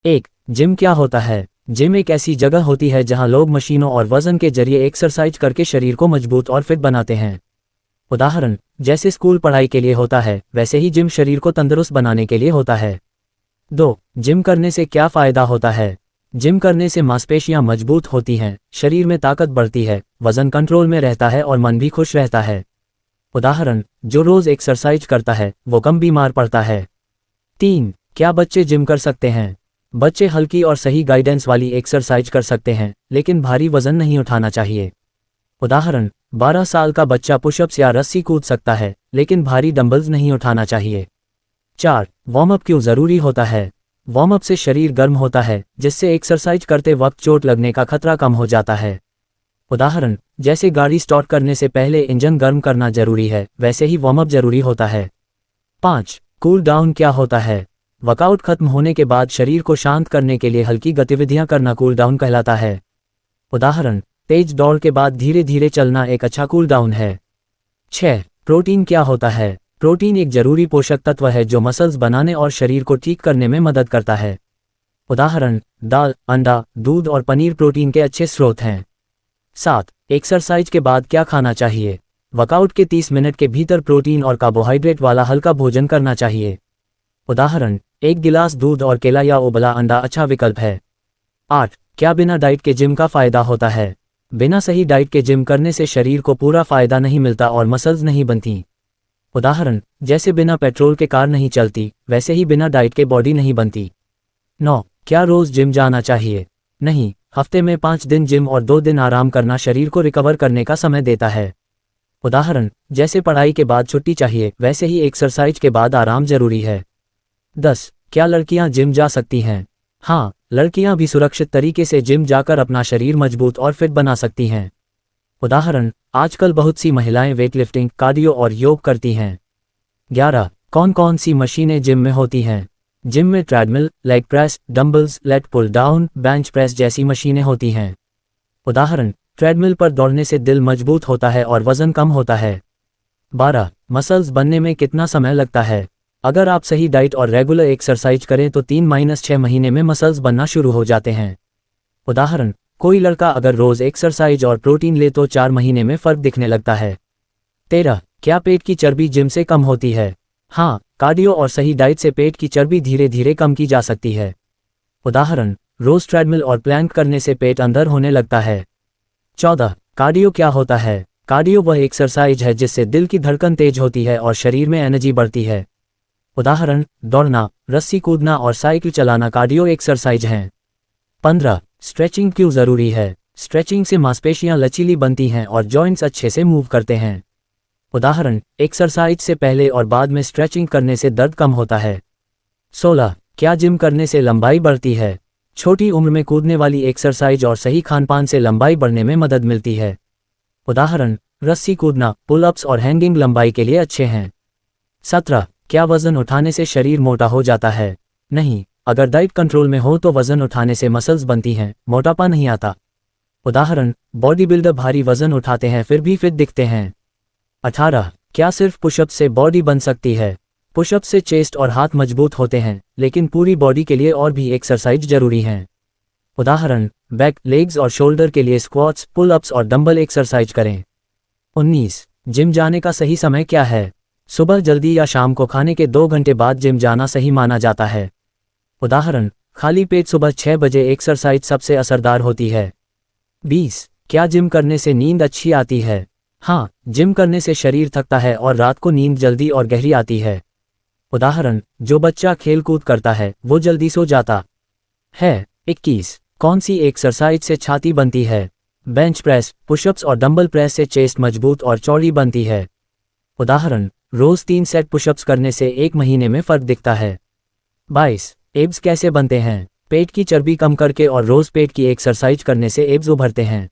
एक, जिम क्या होता है? जिम एक ऐसी जगह होती है जहां लोग मशीनों और वजन के जरिए एक्सरसाइज करके शरीर को मजबूत और फिट बनाते हैं। उदाहरण, जैसे स्कूल पढ़ाई के लिए होता है, वैसे ही जिम शरीर को तंदुरुस्त बनाने के लिए होता है। 2. जिम करने से क्या फ़ायदा होता है? जिम करने से मांसपेशियां मजबूत होती हैं, शरीर में ताकत बढ़ती है, वजन कंट्रोल में रहता है और मन भी खुश रहता है। उदाहरण, जो रोज़ एक्सरसाइज करता है वो कम बीमार पड़ता है। 3. क्या बच्चे जिम कर सकते हैं? बच्चे हल्की और सही गाइडेंस वाली एक्सरसाइज कर सकते हैं, लेकिन भारी वजन नहीं उठाना चाहिए। उदाहरण, 12 साल का बच्चा पुशअप्स या रस्सी कूद सकता है, लेकिन भारी डंबल्स नहीं उठाना चाहिए। 4. वार्म अप क्यों ज़रूरी होता है? वार्म अप से शरीर गर्म होता है, जिससे एक्सरसाइज करते वक्त चोट लगने का खतरा कम हो जाता है। उदाहरण, जैसे गाड़ी स्टार्ट करने से पहले इंजन गर्म करना जरूरी है, वैसे ही वार्म अप जरूरी होता है। 5. कूल डाउन क्या होता है? वर्कआउट खत्म होने के बाद शरीर को शांत करने के लिए हल्की गतिविधियां करना कूल डाउन कहलाता है। उदाहरण, तेज दौड़ के बाद धीरे धीरे चलना एक अच्छा कूल डाउन है। 6. प्रोटीन क्या होता है? प्रोटीन एक जरूरी पोषक तत्व है जो मसल्स बनाने और शरीर को ठीक करने में मदद करता है। उदाहरण, दाल, अंडा, दूध और पनीर प्रोटीन के अच्छे स्रोत हैं। 7. एक्सरसाइज के बाद क्या खाना चाहिए? वर्कआउट के 30 मिनट के भीतर प्रोटीन और कार्बोहाइड्रेट वाला हल्का भोजन करना चाहिए। उदाहरण, 1 गिलास दूध और केला या उबला अंडा अच्छा विकल्प है। 8. क्या बिना डाइट के जिम का फायदा होता है? बिना सही डाइट के जिम करने से शरीर को पूरा फायदा नहीं मिलता और मसल्स नहीं बनती। उदाहरण, जैसे बिना पेट्रोल के कार नहीं चलती, वैसे ही बिना डाइट के बॉडी नहीं बनती। 9. क्या रोज जिम जाना चाहिए? नहीं, हफ्ते में 5 दिन जिम और 2 दिन आराम करना शरीर को रिकवर करने का समय देता है। उदाहरण, जैसे पढ़ाई के बाद छुट्टी चाहिए, वैसे ही एक्सरसाइज के बाद आराम जरूरी है। 10. क्या लड़कियां जिम जा सकती हैं? हाँ, लड़कियां भी सुरक्षित तरीके से जिम जाकर अपना शरीर मजबूत और फिट बना सकती हैं। उदाहरण, आजकल बहुत सी महिलाएं वेटलिफ्टिंग, कार्डियो और योग करती हैं। 11. कौन कौन सी मशीनें जिम में होती हैं? जिम में treadmill, leg press, dumbbells, lat pull down, bench press जैसी मशीनें होती हैं। उदाहरण, ट्रेडमिल पर दौड़ने से दिल मजबूत होता है और वजन कम होता है। 12. मसल्स बनने में कितना समय लगता है? अगर आप सही डाइट और रेगुलर एक्सरसाइज करें तो 3-6 महीने में मसल्स बनना शुरू हो जाते हैं। उदाहरण, कोई लड़का अगर रोज एक्सरसाइज और प्रोटीन ले तो 4 महीने में फर्क दिखने लगता है। 13. क्या पेट की चर्बी जिम से कम होती है? हाँ, कार्डियो और सही डाइट से पेट की चर्बी धीरे धीरे कम की जा सकती है। उदाहरण, रोज ट्रेडमिल और प्लैंक करने से पेट अंदर होने लगता है। 14. कार्डियो क्या होता है? कार्डियो वह एक्सरसाइज है जिससे दिल की धड़कन तेज होती है और शरीर में एनर्जी बढ़ती है। उदाहरण, दौड़ना, रस्सी कूदना और साइकिल चलाना कार्डियो एक्सरसाइज हैं। 15. स्ट्रेचिंग क्यों ज़रूरी है? स्ट्रेचिंग से मांसपेशियां लचीली बनती हैं और जॉइंट्स अच्छे से मूव करते हैं। उदाहरण, एक्सरसाइज से पहले और बाद में स्ट्रेचिंग करने से दर्द कम होता है। 16. क्या जिम करने से लंबाई बढ़ती है? छोटी उम्र में कूदने वाली एक्सरसाइज और सही खानपान से लंबाई बढ़ने में मदद मिलती है। उदाहरण, रस्सी कूदना, पुल अप्स और हैंगिंग लंबाई के लिए अच्छे हैं। 17. क्या वजन उठाने से शरीर मोटा हो जाता है? नहीं, अगर डाइट कंट्रोल में हो तो वजन उठाने से मसल्स बनती हैं, मोटापा नहीं आता। उदाहरण, बॉडी बिल्डर भारी वजन उठाते हैं फिर भी फिट दिखते हैं। 18. क्या सिर्फ पुशअप से बॉडी बन सकती है? पुशअप से चेस्ट और हाथ मजबूत होते हैं, लेकिन पूरी बॉडी के लिए और भी एक्सरसाइज जरूरी हैं। उदाहरण, बैक, लेग्स और शोल्डर के लिए स्क्वाट्स, पुल अप्स और डंबल एक्सरसाइज करें। 19. जिम जाने का सही समय क्या है? सुबह जल्दी या शाम को खाने के 2 घंटे बाद जिम जाना सही माना जाता है। उदाहरण, खाली पेट सुबह 6 बजे एक्सरसाइज सबसे असरदार होती है। 20. क्या जिम करने से नींद अच्छी आती है? हाँ, जिम करने से शरीर थकता है और रात को नींद जल्दी और गहरी आती है। उदाहरण, जो बच्चा खेल कूद करता है वो जल्दी सो जाता है। 21. कौन सी एक्सरसाइज से छाती बनती है? बेंच प्रेस, पुशअप्स और डंबल प्रेस से चेस्ट मजबूत और चौड़ी बनती है। उदाहरण, रोज 3 सेट पुशअप्स करने से 1 महीने में फर्क दिखता है। 22. एब्स कैसे बनते हैं? पेट की चर्बी कम करके और रोज पेट की एक्सरसाइज करने से एब्स उभरते हैं।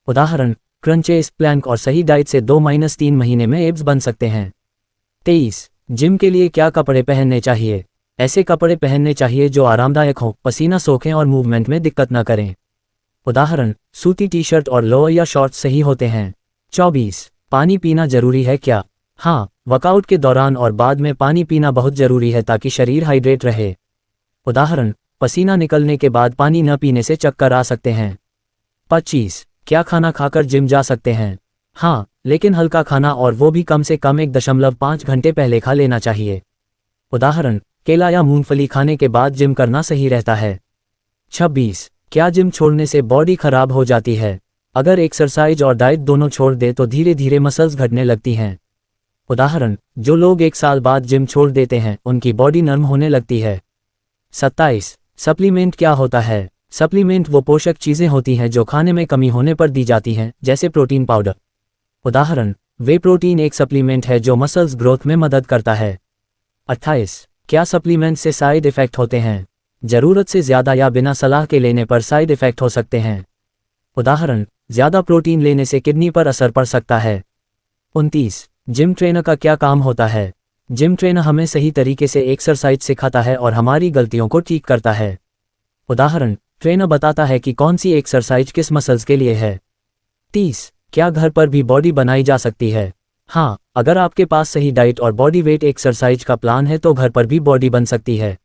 उदाहरण, क्रंचेस, प्लैंक और सही डाइट से 2-3 महीने में एब्स बन सकते हैं। 23. जिम के लिए क्या कपड़े पहनने चाहिए? ऐसे कपड़े पहनने चाहिए जो आरामदायक हों, पसीना सोखें और मूवमेंट में दिक्कत न करें। उदाहरण, सूती टी शर्ट और लोअर या शॉर्ट्स सही होते हैं। 24. पानी पीना जरूरी है क्या? हाँ, वर्कआउट के दौरान और बाद में पानी पीना बहुत जरूरी है ताकि शरीर हाइड्रेट रहे। उदाहरण, पसीना निकलने के बाद पानी न पीने से चक्कर आ सकते हैं। 25. क्या खाना खाकर जिम जा सकते हैं? हाँ, लेकिन हल्का खाना और वो भी कम से कम 1.5 घंटे पहले खा लेना चाहिए। उदाहरण, केला या मूंगफली खाने के बाद जिम करना सही रहता है। 26. क्या जिम छोड़ने से बॉडी खराब हो जाती है? अगर एक्सरसाइज और डाइट दोनों छोड़ दे तो धीरे धीरे मसल्स घटने लगती हैं। उदाहरण, जो लोग 1 साल बाद जिम छोड़ देते हैं उनकी बॉडी नर्म होने लगती है। 27. सप्लीमेंट क्या होता है? सप्लीमेंट वो पोषक चीज़ें होती हैं जो खाने में कमी होने पर दी जाती हैं, जैसे प्रोटीन पाउडर। उदाहरण, वे प्रोटीन एक सप्लीमेंट है जो मसल्स ग्रोथ में मदद करता है। 28. क्या सप्लीमेंट से साइड इफ़ेक्ट होते हैं? ज़रूरत से ज़्यादा या बिना सलाह के लेने पर साइड इफ़ेक्ट हो सकते हैं। उदाहरण, ज़्यादा प्रोटीन लेने से किडनी पर असर पड़ सकता है। 29. जिम ट्रेनर का क्या काम होता है? जिम ट्रेनर हमें सही तरीके से एक्सरसाइज सिखाता है और हमारी गलतियों को ठीक करता है। उदाहरण, ट्रेनर बताता है कि कौन सी एक्सरसाइज किस मसल्स के लिए है। 30. क्या घर पर भी बॉडी बनाई जा सकती है? हाँ, अगर आपके पास सही डाइट और बॉडी वेट एक्सरसाइज का प्लान है तो घर पर भी बॉडी बन सकती है।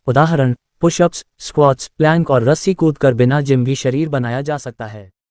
उदाहरण, पुशअप्स, स्क्वाट्स, प्लैंक और रस्सी कूद कर बिना जिम भी शरीर बनाया जा सकता है।